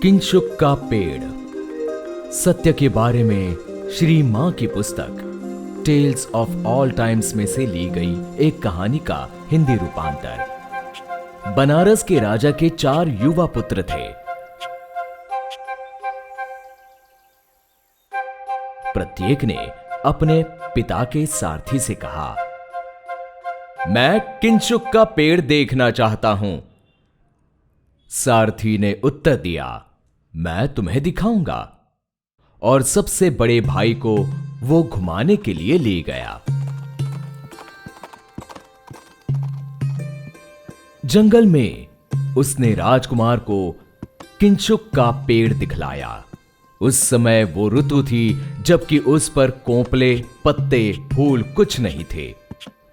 किंशुक का पेड़। सत्य के बारे में श्री मां की पुस्तक टेल्स ऑफ ऑल टाइम्स में से ली गई एक कहानी का हिंदी रूपांतर। बनारस के राजा के 4 युवा पुत्र थे। प्रत्येक ने अपने पिता के सारथी से कहा, मैं किंशुक का पेड़ देखना चाहता हूं। सारथी ने उत्तर दिया, मैं तुम्हें दिखाऊंगा। और सबसे बड़े भाई को वो घुमाने के लिए ले गया। जंगल में उसने राजकुमार को किंशुक का पेड़ दिखलाया। उस समय वो ऋतु थी जबकि उस पर कोंपले, पत्ते, फूल कुछ नहीं थे।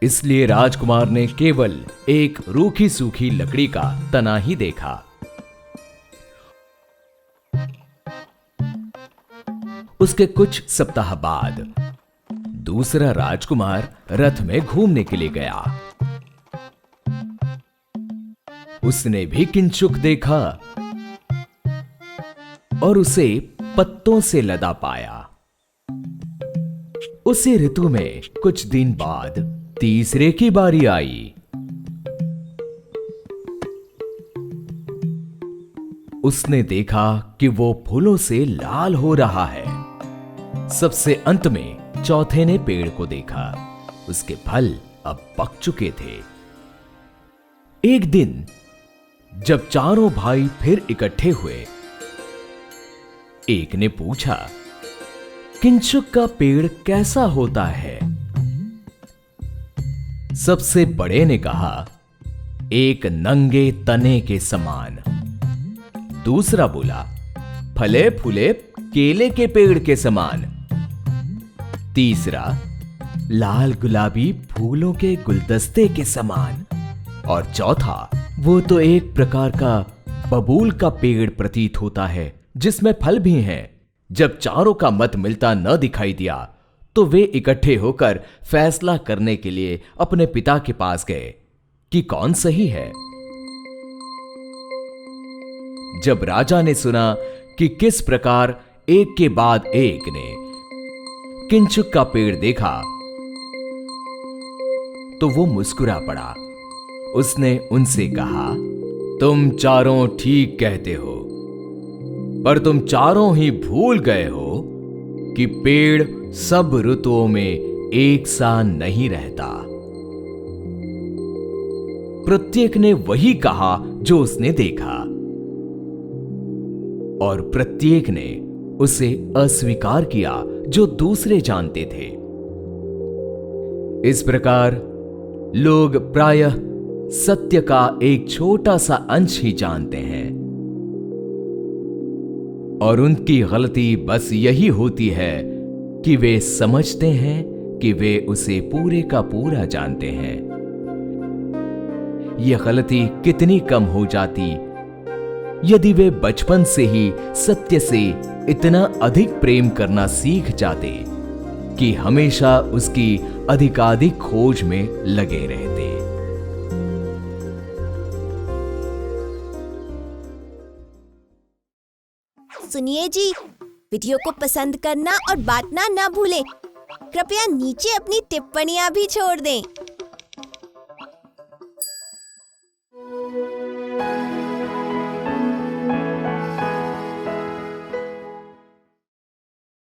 इसलिए राजकुमार ने केवल एक रूखी सूखी लकड़ी का तना ही देखा। उसके कुछ सप्ताह बाद दूसरा राजकुमार रथ में घूमने के लिए गया। उसने भी किंशुक देखा और उसे पत्तों से लदा पाया। उसी ऋतु में कुछ दिन बाद तीसरे की बारी आई। उसने देखा कि वो फूलों से लाल हो रहा है। सबसे अंत में चौथे ने पेड़ को देखा। उसके फल अब पक चुके थे। एक दिन जब चारों भाई फिर इकट्ठे हुए, एक ने पूछा, किंशुक का पेड़ कैसा होता है? सबसे बड़े ने कहा, एक नंगे तने के समान। दूसरा बोला, फले फूले केले के पेड़ के समान। तीसरा, लाल गुलाबी फूलों के गुलदस्ते के समान। और चौथा, वो तो एक प्रकार का बबूल का पेड़ प्रतीत होता है जिसमें फल भी हैं। जब चारों का मत मिलता न दिखाई दिया तो वे इकट्ठे होकर फैसला करने के लिए अपने पिता के पास गए कि कौन सही है। जब राजा ने सुना कि किस प्रकार एक के बाद एक ने किंशुक का पेड़ देखा तो वो मुस्कुरा पड़ा। उसने उनसे कहा, तुम चारों ठीक कहते हो, पर तुम चारों ही भूल गए हो कि पेड़ सब ऋतुओं में एक सा नहीं रहता। प्रत्येक ने वही कहा जो उसने देखा और प्रत्येक ने उसे अस्वीकार किया जो दूसरे जानते थे। इस प्रकार लोग प्रायः सत्य का एक छोटा सा अंश ही जानते हैं और उनकी गलती बस यही होती है कि वे समझते हैं कि वे उसे पूरे का पूरा जानते हैं। यह गलती कितनी कम हो जाती यदि वे बचपन से ही सत्य से इतना अधिक प्रेम करना सीख जाते कि हमेशा उसकी अधिकाधिक खोज में लगे रहते। सुनिए जी, वीडियो को पसंद करना और बांटना ना भूलें। कृपया नीचे अपनी टिप्पणियां भी छोड़ दें।